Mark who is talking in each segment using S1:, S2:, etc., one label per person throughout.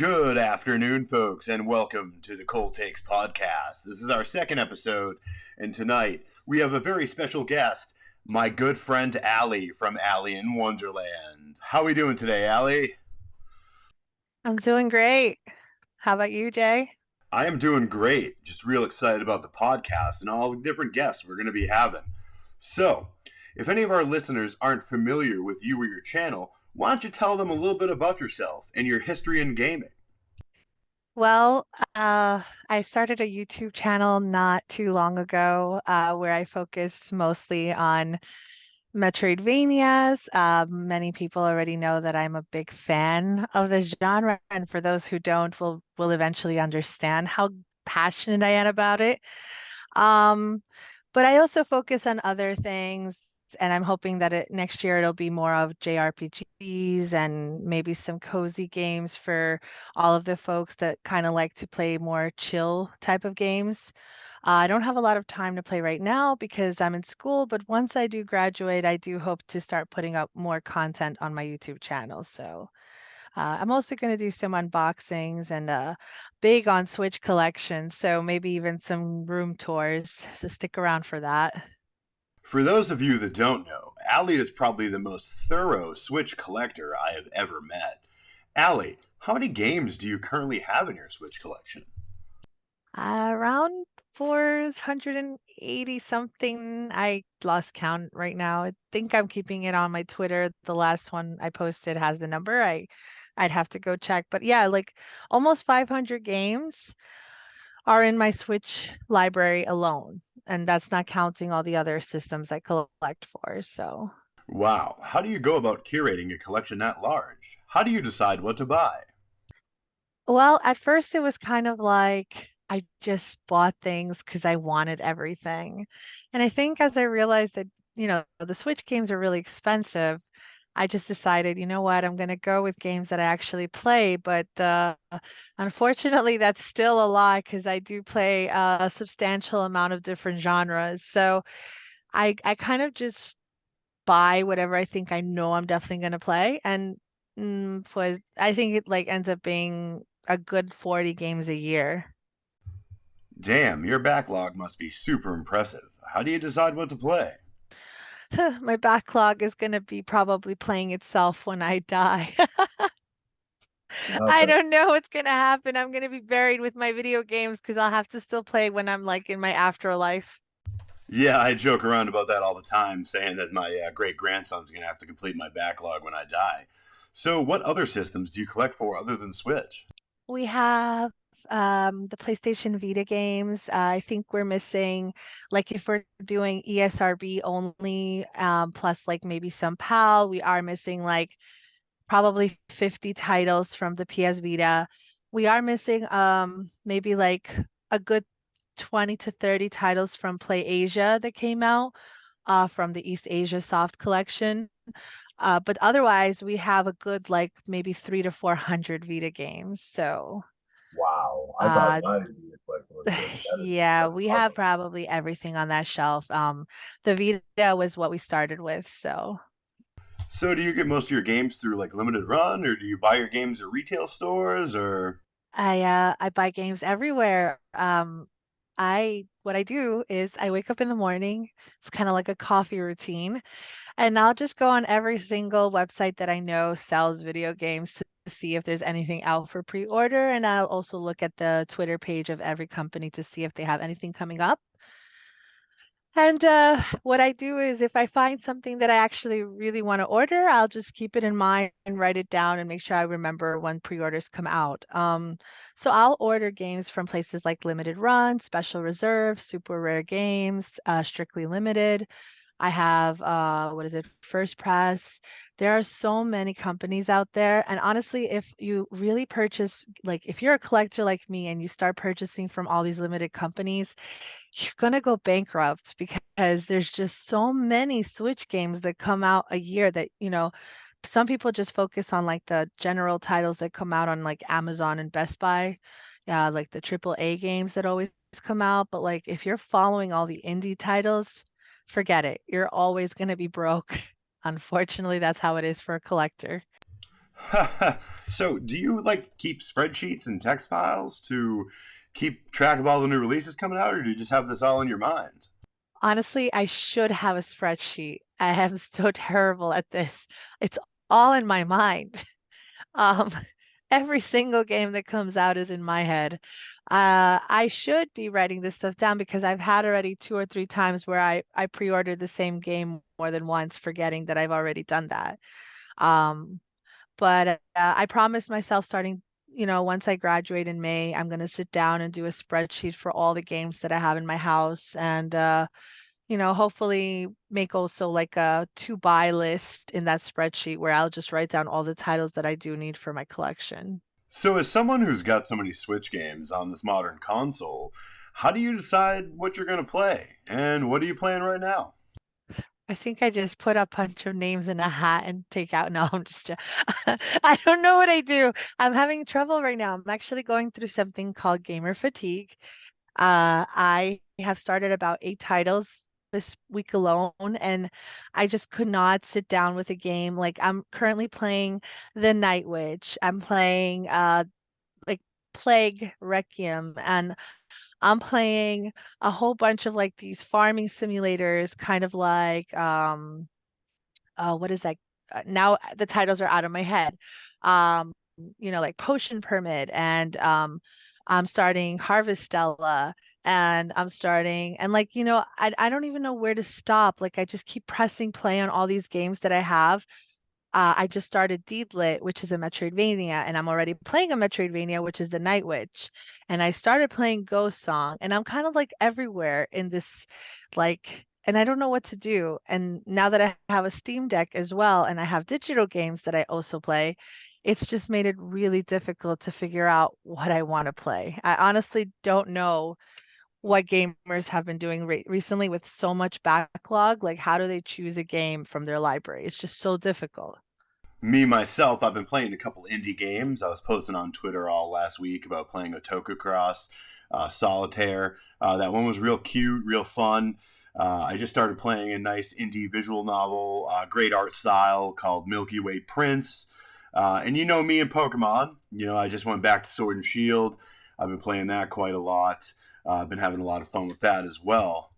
S1: Good afternoon, folks, and welcome to the Cold Takes podcast. This is our second episode, and tonight we have a very special guest, my good friend Alie from Alie in Wonderland. How are we doing today, Alie?
S2: I'm doing great. How about you, Jay?
S1: I am doing great. Just real excited about the podcast and all the different guests we're going to be having. So, if any of our listeners aren't familiar with you or your channel, why don't you tell them a little bit about yourself and your history in gaming?
S2: Well, I started a YouTube channel not too long ago, where I focused mostly on Metroidvanias. Many people already know that I'm a big fan of this genre, and for those who don't, will eventually understand how passionate I am about it. Um, but I also focus on other things, and I'm hoping that next year it'll be more of JRPGs and maybe some cozy games for all of the folks that kind of like to play more chill type of games. I don't have a lot of time to play right now because I'm in school, but once I do graduate, I do hope to start putting up more content on my YouTube channel. So I'm also going to do some unboxings and big on Switch collections, so maybe even some room tours. So stick around for that.
S1: For those of you that don't know, Allie is probably the most thorough Switch collector I have ever met. Allie, how many games do you currently have in your Switch collection?
S2: Around 480 something. I lost count right now. I think I'm keeping it on my Twitter. The last one I posted has the number. I'd have to go check. But yeah, like almost 500 games are in my Switch library alone. And that's not counting all the other systems I collect for. So,
S1: Wow, how do you go about curating a collection that large? How do you decide what to buy?
S2: well, at first it was kind of like I just bought things because I wanted everything. And I think as I realized that, the Switch games are really expensive, I just decided, you know what, I'm going to go with games that I actually play. But unfortunately, that's still a lot because I do play a substantial amount of different genres. So I kind of just buy whatever I think I know I'm definitely going to play. And was I think it like ends up being a good 40 games a year.
S1: Damn, your backlog must be super impressive. How do you decide what to play?
S2: My backlog is going to be probably playing itself when I die. I
S1: Awesome.
S2: don't know what's going to happen. I'm going to be buried with my video games because I'll have to still play when I'm like in my afterlife.
S1: Yeah, I joke around about that all the time, saying that my great grandson's going to have to complete my backlog when I die. So, what other systems do you collect for other than Switch?
S2: We have the PlayStation Vita games. I think we're missing, like, if we're doing ESRB only, plus like maybe some PAL, we are missing like probably 50 titles from the PS Vita. We are missing maybe like a good 20 to 30 titles from Play Asia that came out from the East Asia Soft Collection. But otherwise, we have a good like maybe 300 to 400 Vita games. So
S3: Wow, I thought
S2: uh,
S3: mine would be a collection was big.
S2: yeah,
S3: That's
S2: we have
S3: awesome.
S2: probably everything on that shelf. The Vita was what we started with, so.
S1: So, do you get most of your games through like limited run, or do you buy your games at retail stores, or
S2: I buy games everywhere. I what I do is I wake up in the morning. It's kind of like a coffee routine, and I'll just go on every single website that I know sells video games to see if there's anything out for pre-order, and I'll also look at the Twitter page of every company to see if they have anything coming up. And what I do is if I find something that I actually really want to order, I'll just keep it in mind and write it down and make sure I remember when pre-orders come out. So I'll order games from places like Limited Run, Special Reserve, Super Rare Games, Strictly Limited. I have what is it, First Press. There are so many companies out there. And honestly, if you really purchase, like if you're a collector like me and you start purchasing from all these limited companies, you're gonna go bankrupt because there's just so many Switch games that come out a year that, some people just focus on like the general titles that come out on like Amazon and Best Buy. Yeah, like the triple A games that always come out. But like if you're following all the indie titles, forget it. You're always gonna be broke. Unfortunately, that's how it is for a collector.
S1: So, do you like keep spreadsheets and text files to keep track of all the new releases coming out, or do you just have this all in your mind?
S2: Honestly, I should have a spreadsheet. I am so terrible at this. It's all in my mind. Um, every single game that comes out is in my head. I should be writing this stuff down because I've had already 2 or 3 times where I pre-ordered the same game more than once, forgetting that I've already done that. Um, but I promised myself starting, once I graduate in May, I'm going to sit down and do a spreadsheet for all the games that I have in my house and hopefully make also like a to buy list in that spreadsheet where I'll just write down all the titles that I do need for my collection.
S1: So, as someone who's got so many Switch games on this modern console, how do you decide what you're going to play? And what are you playing right now?
S2: I think I just put a bunch of names in a hat and take out. No, I'm just, I don't know what I do. I'm having trouble right now. I'm actually going through something called gamer fatigue. I have started about 8 titles this week alone, and I just could not sit down with a game. Like I'm currently playing The Night Witch. I'm playing like Plague Requiem, and I'm playing a whole bunch of like these farming simulators, kind of like what is that? Now the titles are out of my head. Um, like Potion Permit and I'm starting Harvestella and I'm starting and like, I don't even know where to stop. Like I just keep pressing play on all these games that I have. I just started Deedlit, which is a Metroidvania, and I'm already playing a Metroidvania, which is the Night Witch. And I started playing Ghost Song, and I'm kind of like everywhere in this, and I don't know what to do. And now that I have a Steam Deck as well, and I have digital games that I also play, it's just made it really difficult to figure out what I want to play. I honestly don't know what gamers have been doing recently with so much backlog. Like, how do they choose a game from their library? It's just so difficult.
S1: Me, myself, I've been playing a couple indie games. I was posting on Twitter all last week about playing Otoku Cross, Solitaire. That one was real cute, real fun. I just started playing a nice indie visual novel, great art style called Milky Way Prince. And you know me and Pokemon. I just went back to Sword and Shield. I've been playing that quite a lot. I've been having a lot of fun with that as well.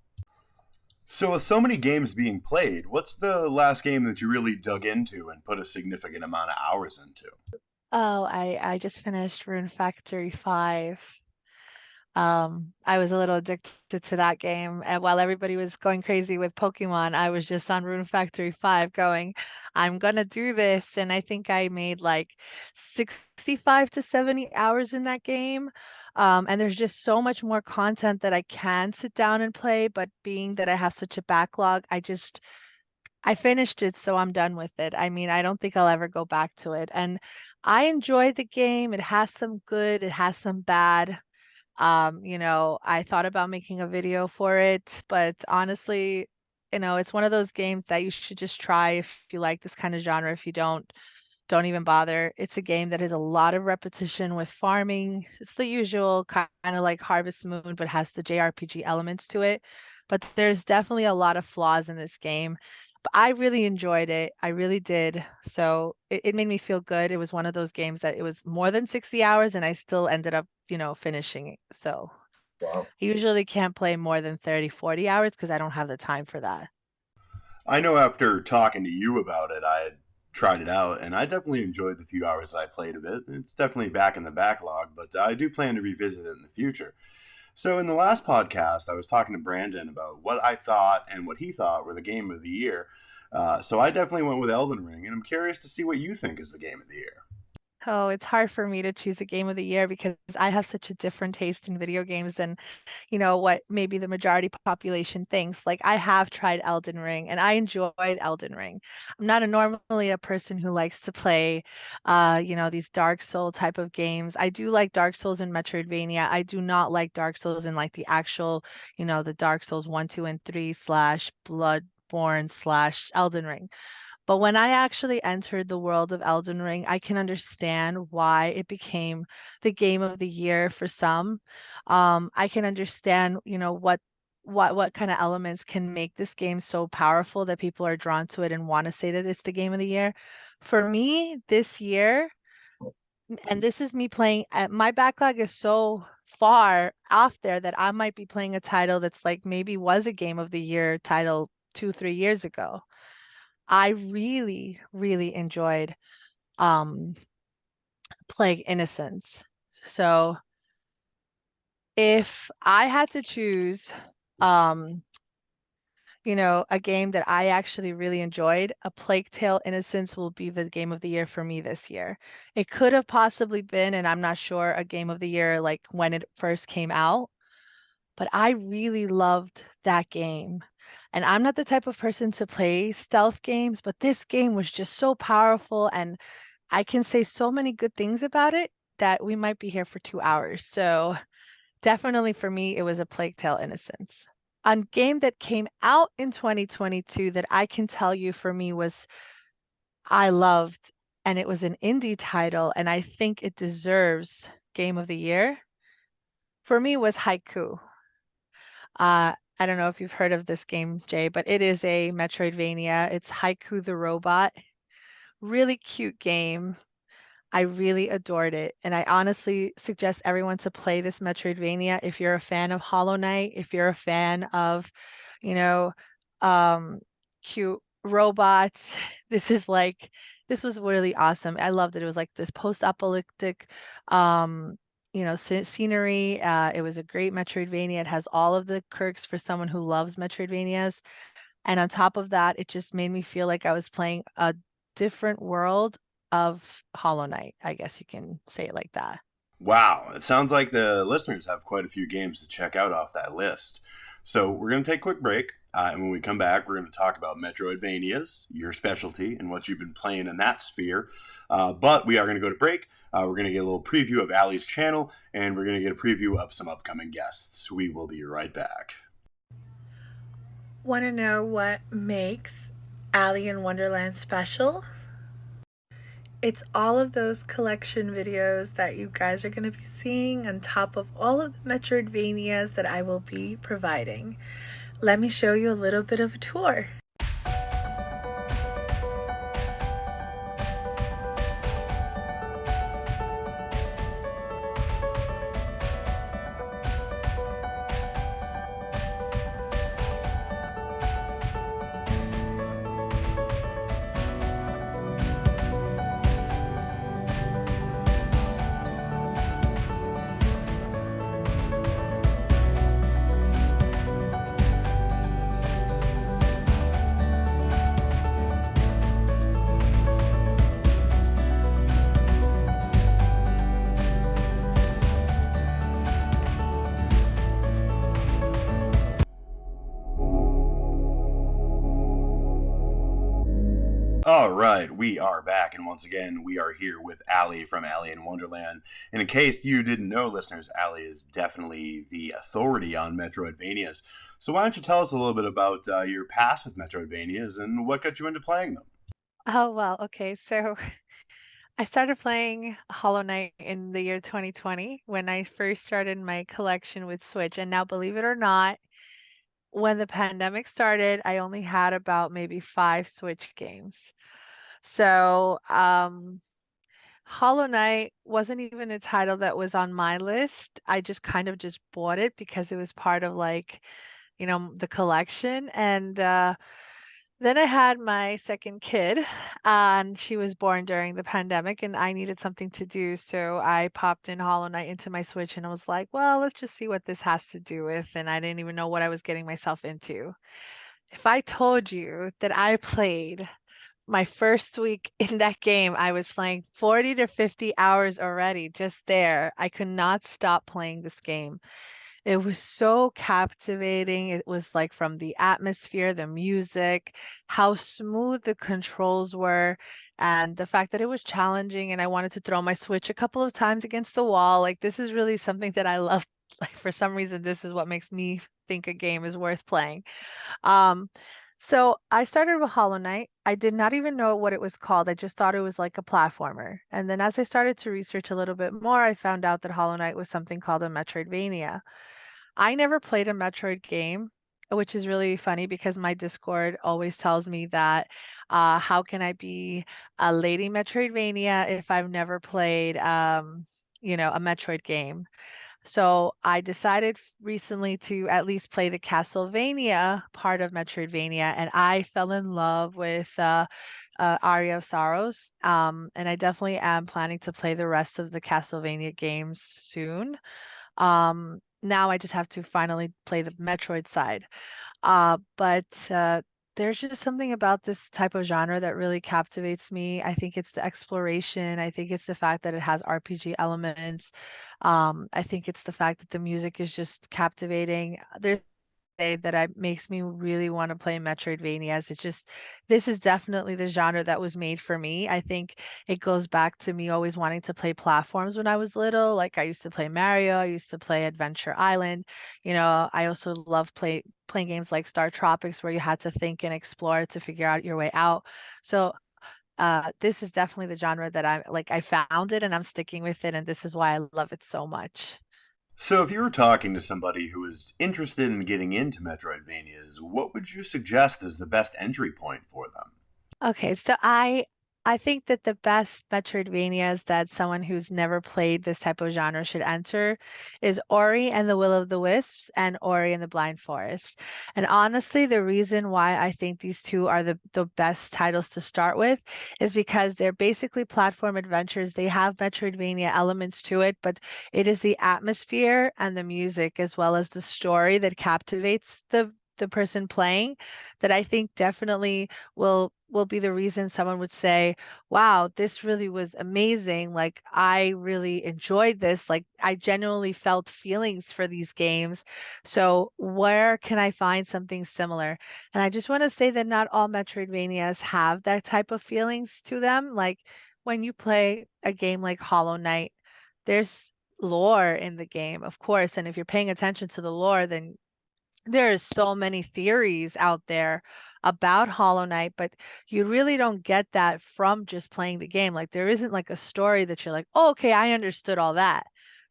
S1: So, with so many games being played, what's the last game that you really dug into and put a significant amount of hours into?
S2: Oh, I just finished Rune Factory 5. I was a little addicted to that game, and while everybody was going crazy with Pokemon, I was just on Rune Factory 5 going, I'm gonna do this. And I think I made like 65 to 70 hours in that game. And there's just so much more content that I can sit down and play, but being that I have such a backlog, I finished it, so I'm done with it. I mean, I don't think I'll ever go back to it. And I enjoyed the game. It has some good, it has some bad. I thought about making a video for it, but honestly, it's one of those games that you should just try if you like this kind of genre. If you don't even bother. It's a game that has a lot of repetition with farming. It's the usual kind of like Harvest Moon, but has the JRPG elements to it. But there's definitely a lot of flaws in this game. But I really enjoyed it. I really did. So it made me feel good. It was one of those games that it was more than 60 hours and I still ended up, finishing it. So
S3: Wow.
S2: I usually can't play more than 30, 40 hours because I don't have the time for that.
S1: I know after talking to you about it, I had tried it out, and I definitely enjoyed the few hours I played of it. It's definitely back in the backlog, but I do plan to revisit it in the future. So, in the last podcast, I was talking to Brandon about what I thought and what he thought were the game of the year. So, I definitely went with Elden Ring, and I'm curious to see what you think is the game of the year.
S2: Oh, it's hard for me to choose a game of the year because I have such a different taste in video games than, what maybe the majority population thinks. Like I have tried Elden Ring and I enjoyed Elden Ring. I'm not normally a person who likes to play, these Dark Soul type of games. I do like Dark Souls and Metroidvania. I do not like Dark Souls in like the actual, the Dark Souls 1, 2, and 3 slash Bloodborne slash Elden Ring. But when I actually entered the world of Elden Ring, I can understand why it became the game of the year for some. I can understand, what kind of elements can make this game so powerful that people are drawn to it and want to say that it's the game of the year. For me this year, and this is me playing my backlog is so far off there that I might be playing a title that's like maybe was a game of the year title 2, 3 years ago. I really, really enjoyed um Plague Innocence. So if I had to choose um a game that I actually really enjoyed, A Plague Tale Innocence will be the game of the year for me this year. It could have possibly been, and I'm not sure, a game of the year like when it first came out, but I really loved that game. And I'm not the type of person to play stealth games, but this game was just so powerful, and I can say so many good things about it that we might be here for 2 hours. So definitely for me, it was A Plague Tale Innocence. A game that came out in 2022 that I can tell you for me was I loved, and it was an indie title, and I think it deserves Game of the Year. For me was Haiku. I don't know if you've heard of this game, Jay, but it is a Metroidvania. It's Haiku the Robot. Really cute game. I really adored it, and I honestly suggest everyone to play this Metroidvania if you're a fan of Hollow Knight, if you're a fan of, you know, um, cute robots. This is like this was really awesome. I loved it. It was like this post-apocalyptic, scenery. It was a great Metroidvania. It has all of the quirks for someone who loves Metroidvanias. And on top of that, it just made me feel like I was playing a different world of Hollow Knight. I guess you can say it like that.
S1: Wow, it sounds like the listeners have quite a few games to check out off that list. So we're going to take a quick break, and when we come back, we're going to talk about Metroidvanias, your specialty, and what you've been playing in that sphere. But we are going to go to break. We're going to get a little preview of Allie's channel, and we're going to get a preview of some upcoming guests. We will be right back.
S4: Want to know what makes Alie and Wonderland special? It's all of those collection videos that you guys are going to be seeing on top of all of the Metroidvanias that I will be providing. Let me show you a little bit of a tour.
S1: All right, we are back, and once again, we are here with Alie from Alie in Wonderland. And in case you didn't know, listeners, Alie is definitely the authority on Metroidvanias. So why don't you tell us a little bit about your past with Metroidvanias and what got you into playing them?
S2: Oh, well, okay. So I started playing Hollow Knight in the year 2020 when I first started my collection with Switch. And now, believe it or not, when the pandemic started, I only had about maybe 5 Switch games. So, Hollow Knight wasn't even a title that was on my list. I just kind of just bought it because it was part of like, the collection. And then I had my second kid, and she was born during the pandemic, and I needed something to do. So I popped in Hollow Knight into my Switch, and I was like, well, let's just see what this has to do with. And I didn't even know what I was getting myself into. If I told you that I played my first week in that game, I was playing 40 to 50 hours already just there. I could not stop playing this game. It was so captivating. It was like from the atmosphere, the music, how smooth the controls were, and the fact that it was challenging and I wanted to throw my Switch a couple of times against the wall. Like this is really something that I love. Like for some reason, this is what makes me think a game is worth playing. Um, so I started with Hollow Knight. I did not even know what it was called. I just thought it was like a platformer. And then as I started to research a little bit more, I found out that Hollow Knight was something called a Metroidvania. I never played a Metroid game. which is really funny because my Discord always tells me that how can I be a Lady Metroidvania if I've never played a Metroid game? So I decided recently to at least play the Castlevania part of Metroidvania, and I fell in love with Aria of Sorrows. And I definitely am planning to play the rest of the Castlevania games soon. Now I just have to finally play the Metroid side. But there's just something about this type of genre that really captivates me. I think it's the exploration. I think it's the fact that it has RPG elements. I think it's the fact that the music is just captivating. There's say that I makes me really want to play Metroidvanias. It's just this is definitely the genre that was made for me. I think it goes back to me always wanting to play platforms when I was little. Like I used to play Mario, I used to play Adventure Island. I also love playing games like Star Tropics where you had to think and explore to figure out your way out. So this is definitely the genre that I found it and I'm sticking with it, and this is why I love it so much.
S1: So, if you were talking to somebody who is interested in getting into Metroidvanias, what would you suggest as the best entry point for them?
S2: Okay, so I think that the best Metroidvanias that someone who's never played this type of genre should enter is Ori and the Will of the Wisps and Ori and the Blind Forest. And honestly, the reason why I think these two are the best titles to start with is because they're basically platform adventures. They have Metroidvania elements to it, but it is the atmosphere and the music as well as the story that captivates the person playing that I think definitely will be the reason someone would say, "Wow, this really was amazing. Like I really enjoyed this. Like I genuinely felt feelings for these games. So where can I find something similar?" And I just want to say that not all Metroidvanias have that type of feelings to them. Like when you play a game like Hollow Knight, there's lore in the game, of course, and if you're paying attention to the lore, then there's so many theories out there about Hollow Knight, but you really don't get that from just playing the game. Like there isn't like a story that you're like, oh, okay, I understood all that.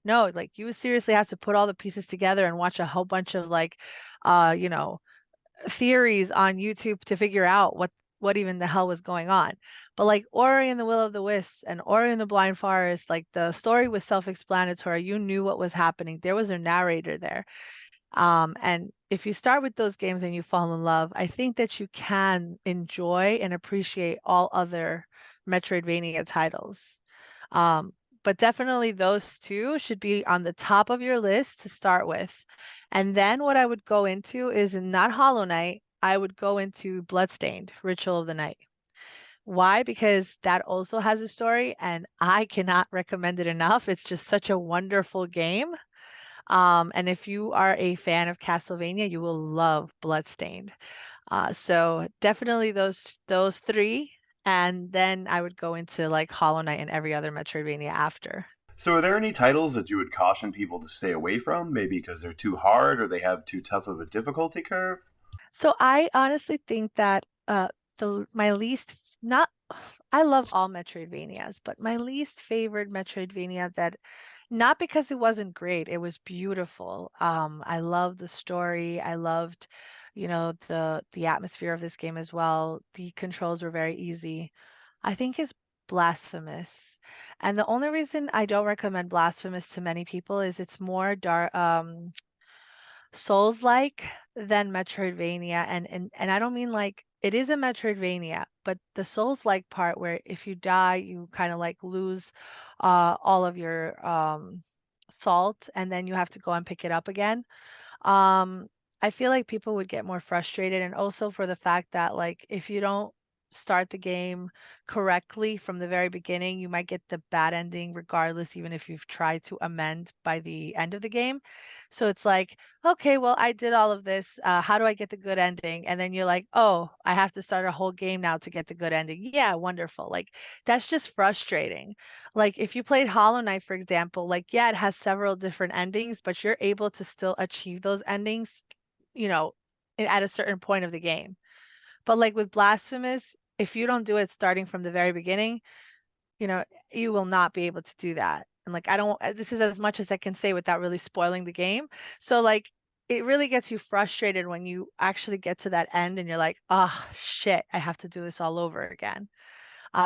S2: No, like you would seriously have to put all the pieces together and watch a whole bunch of like uh, you know, theories on YouTube to figure out what even the hell was going on. But like Ori and the Will of the Wisps and Ori and the Blind Forest, like the story was self-explanatory. You knew what was happening. There was a narrator there. And if you start with those games and you fall in love, I think that you can enjoy and appreciate all other Metroidvania titles. Um, but definitely those two should be on the top of your list to start with. And then what I would go into is not Hollow Knight, I would go into Bloodstained, Ritual of the Night. Why? Because that also has a story and I cannot recommend it enough. It's just such a wonderful game. And if you are a fan of Castlevania, you will love Bloodstained. So definitely those three, and then I would go into like Hollow Knight and every other Metroidvania after.
S1: So, are there any titles that you would caution people to stay away from, maybe because they're too hard or they have too tough of a difficulty curve?
S2: So I honestly think that the my least not I love all Metroidvanias, but my least favorite Metroidvania that not because it wasn't great, it was beautiful. I loved the story. I loved, the atmosphere of this game as well. The controls were very easy. I think it's Blasphemous. And the only reason I don't recommend Blasphemous to many people is it's more dark, Souls-like than Metroidvania, and I don't mean like it is a Metroidvania, but the Souls-like part where if you die, you kind of like lose all of your salt, and then you have to go and pick it up again. Um, I feel like people would get more frustrated, and also for the fact that like if you don't start the game correctly from the very beginning, you might get the bad ending regardless, even if you've tried to amend by the end of the game. So it's like, okay, well, I did all of this. How do I get the good ending? And then you're like, oh, I have to start a whole game now to get the good ending. Yeah, wonderful. Like that's just frustrating. Like if you played Hollow Knight, for example, like yeah, it has several different endings, but you're able to still achieve those endings, you know, at a certain point of the game. But like with Blasphemous, if you don't do it starting from the very beginning, you know, you will not be able to do that. And like I don't this is as much as I can say without really spoiling the game. So like it really gets you frustrated when you actually get to that end and you're like, oh shit, I have to do this all over again.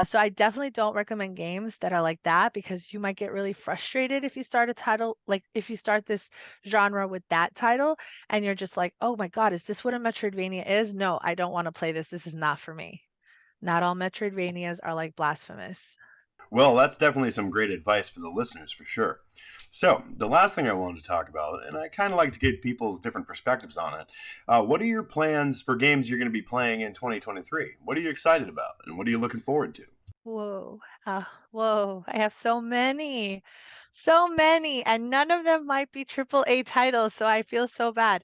S2: So I definitely don't recommend games that are like that because you might get really frustrated if you start a title, like if you start this genre with that title and you're just like, oh my God, is this what a Metroidvania is? No, I don't want to play this. This is not for me. Not all Metroidvanias are like blasphemous.
S1: Well, that's definitely some great advice for the listeners for sure. So, the last thing I wanted to talk about, and I kind of like to get people's different perspectives on it, what are your plans for games you're going to be playing in 2023? What are you excited about, and what are you looking forward to?
S2: Whoa. Whoa. I have so many. So many. And none of them might be triple A titles, so I feel so bad.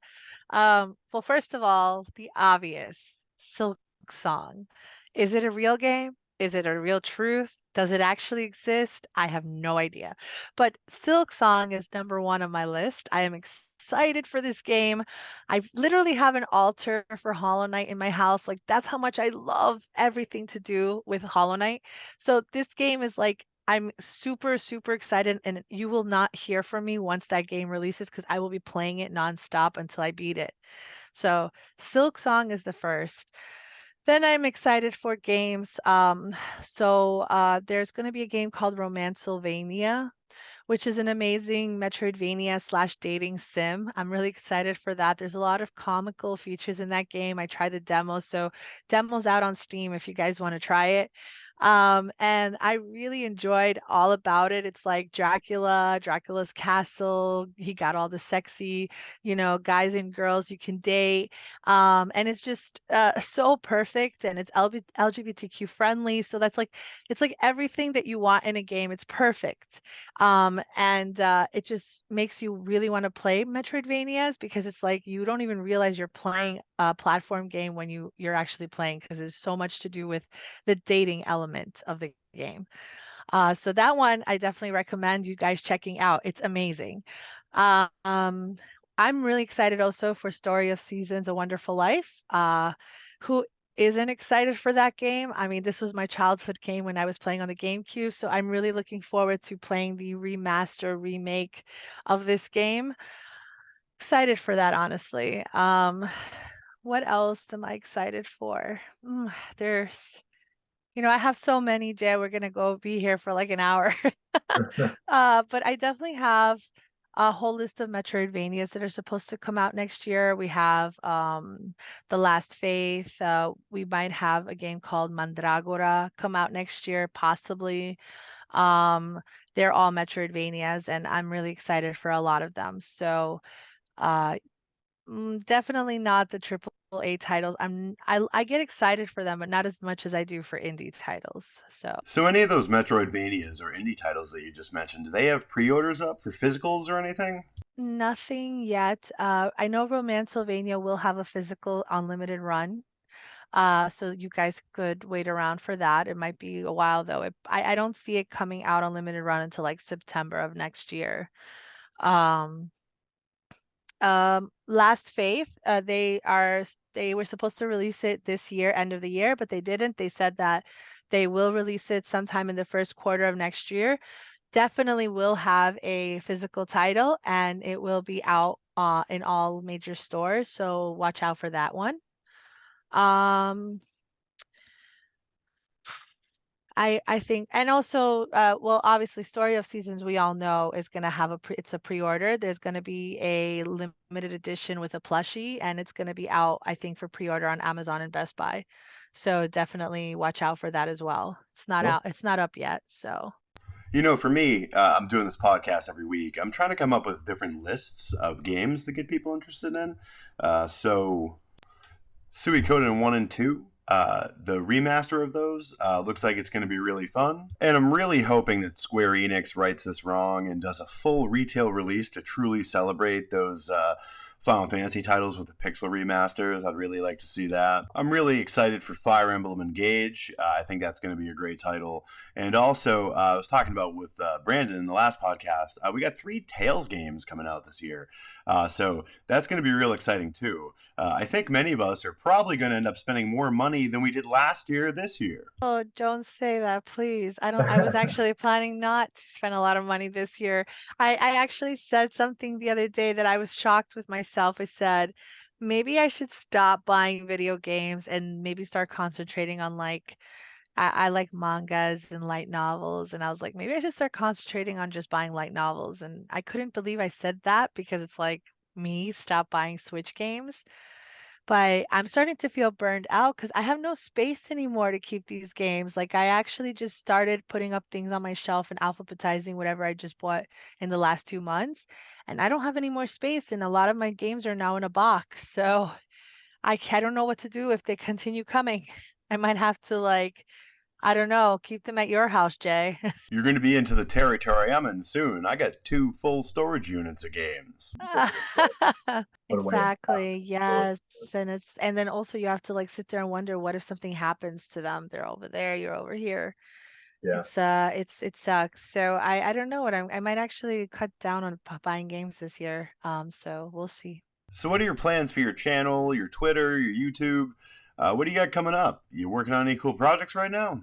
S2: Well, first of all, the obvious. Silk Song. Is it a real game? Is it a real truth? Does it actually exist? I have no idea. But Silk Song is number one on my list. I am excited for this game. I literally have an altar for Hollow Knight in my house. Like, that's how much I love everything to do with Hollow Knight. So this game is like, I'm super, super excited, and you will not hear from me once that game releases because I will be playing it nonstop until I beat it. So Silk Song is the first. Then I'm excited for games. There's going to be a game called Romancylvania, which is an amazing Metroidvania slash dating sim. I'm really excited for that. There's a lot of comical features in that game. I tried the demo, so demo's out on Steam if you guys want to try it. And I really enjoyed all about it. It's like Dracula's castle. He got all the sexy, guys and girls you can date. And it's just so perfect, and it's LGBTQ friendly. So that's like, it's like everything that you want in a game. It's perfect. And it just makes you really want to play Metroidvanias because it's like you don't even realize you're playing a platform game when you're actually playing because there's so much to do with the dating element of the game. So that one I definitely recommend you guys checking out. It's amazing. Um, I'm really excited also for Story of Seasons: A Wonderful Life. Who isn't excited for that game? I mean, this was my childhood game when I was playing on the GameCube, so I'm really looking forward to playing the remaster remake of this game. Excited for that, honestly. What else am I excited for? There's I have so many, Jay. We're gonna go be here for like an hour. But I definitely have a whole list of Metroidvanias that are supposed to come out next year. We have The Last Faith. We might have a game called Mandragora come out next year, possibly. Um, they're all Metroidvanias, and I'm really excited for a lot of them. So uh, definitely not the triple A titles. I get excited for them, but not as much as I do for indie titles.
S1: So, any of those Metroidvanias or indie titles that you just mentioned, do they have pre-orders up for physicals or anything?
S2: Nothing yet. I know Romancylvania will have a physical unlimited run. So you guys could wait around for that. It might be a while though. I don't see it coming out on limited run until like September of next year. Um, Last Faith, they were supposed to release it this year, end of the year, but they didn't. They said that they will release it sometime in the first quarter of next year. Definitely will have a physical title, and it will be out in all major stores. So watch out for that one. Um, I think, and also, well, obviously, Story of Seasons we all know is gonna have it's a pre-order. There's gonna be a limited edition with a plushie, and it's gonna be out, I think, for pre-order on Amazon and Best Buy. So definitely watch out for that as well. It's not
S3: Cool.
S2: out, it's not up yet. So
S1: For me, I'm doing this podcast every week. I'm trying to come up with different lists of games to get people interested in. So Suikoden 1 and 2, the remaster of those, looks like it's going to be really fun. And I'm really hoping that Square Enix rights this wrong and does a full retail release to truly celebrate those Final Fantasy titles with the pixel remasters. I'd really like to see that. I'm really excited for Fire Emblem Engage. I think that's going to be a great title. And also, I was talking about with Brandon in the last podcast, we got 3 Tales games coming out this year. So that's going to be real exciting too. I think many of us are probably going to end up spending more money than we did last year this year.
S2: Oh, don't say that, please. I was actually planning not to spend a lot of money this year. I actually said something the other day that I was shocked with myself. I said, maybe I should stop buying video games and maybe start concentrating on like I like mangas and light novels, and I was like, maybe I should start concentrating on just buying light novels. And I couldn't believe I said that because it's like me stop buying Switch games. But I'm starting to feel burned out because I have no space anymore to keep these games. Like I actually just started putting up things on my shelf and alphabetizing whatever I just bought in the last 2 months. And I don't have any more space, and a lot of my games are now in a box. So I don't know what to do if they continue coming. I might have to like I don't know. Keep them at your house, Jay.
S1: You're going to be into the territory I'm in soon. I got 2 full storage units of games.
S3: Put away in the
S2: Exactly.
S3: storage.
S2: Yes. And then also you have to like sit there and wonder what if something happens to them? They're over there, you're over here.
S3: Yeah.
S2: It sucks. So I don't know what I might actually cut down on buying games this year. So we'll see.
S1: So what are your plans for your channel, your Twitter, your YouTube? What do you got coming up? You working on any cool projects right now?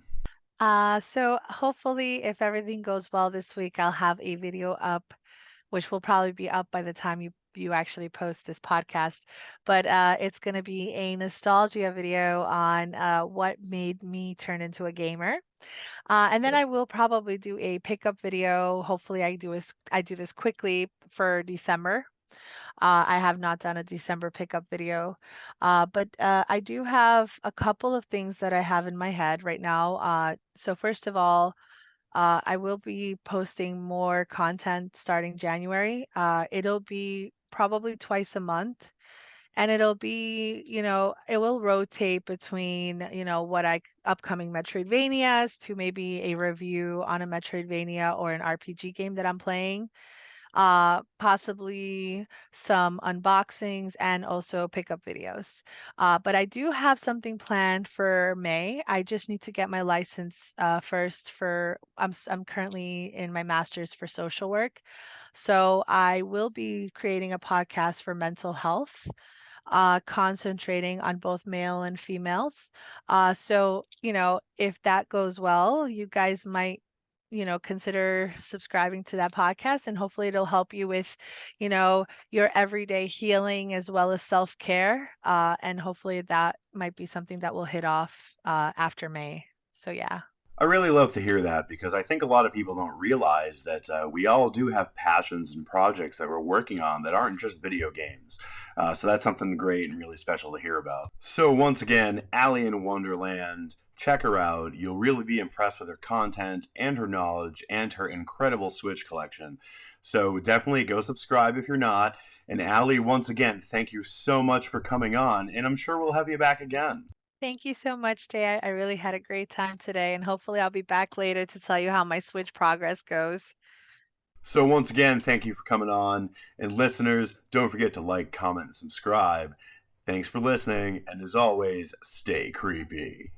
S2: So hopefully if everything goes well this week, I'll have a video up which will probably be up by the time you actually post this podcast. But it's going to be a nostalgia video on what made me turn into a gamer. And then I will probably do a pickup video. Hopefully, I do this quickly for December. I have not done a December pickup video, but I do have a couple of things that I have in my head right now. So first of all, I will be posting more content starting January. It'll be probably twice a month, and it'll be, it will rotate between, what upcoming Metroidvanias to maybe a review on a Metroidvania or an RPG game that I'm playing, possibly some unboxings and also pickup videos. But I do have something planned for May. I just need to get my license first for I'm currently in my master's for social work. So I will be creating a podcast for mental health, concentrating on both male and females. So, if that goes well, you guys might, consider subscribing to that podcast, and hopefully it'll help you with, your everyday healing as well as self-care. And hopefully that might be something that will hit off after May. So, yeah.
S1: I really love to hear that because I think a lot of people don't realize that we all do have passions and projects that we're working on that aren't just video games. So that's something great and really special to hear about. So once again, Alie in Wonderland, check her out. You'll really be impressed with her content and her knowledge and her incredible Switch collection. So definitely go subscribe if you're not. And Alie, once again, thank you so much for coming on, and I'm sure we'll have you back again.
S2: Thank you so much, Jay. I really had a great time today, and hopefully I'll be back later to tell you how my Switch progress goes.
S1: So once again, thank you for coming on. And listeners, don't forget to like, comment, and subscribe. Thanks for listening, and as always, stay creepy.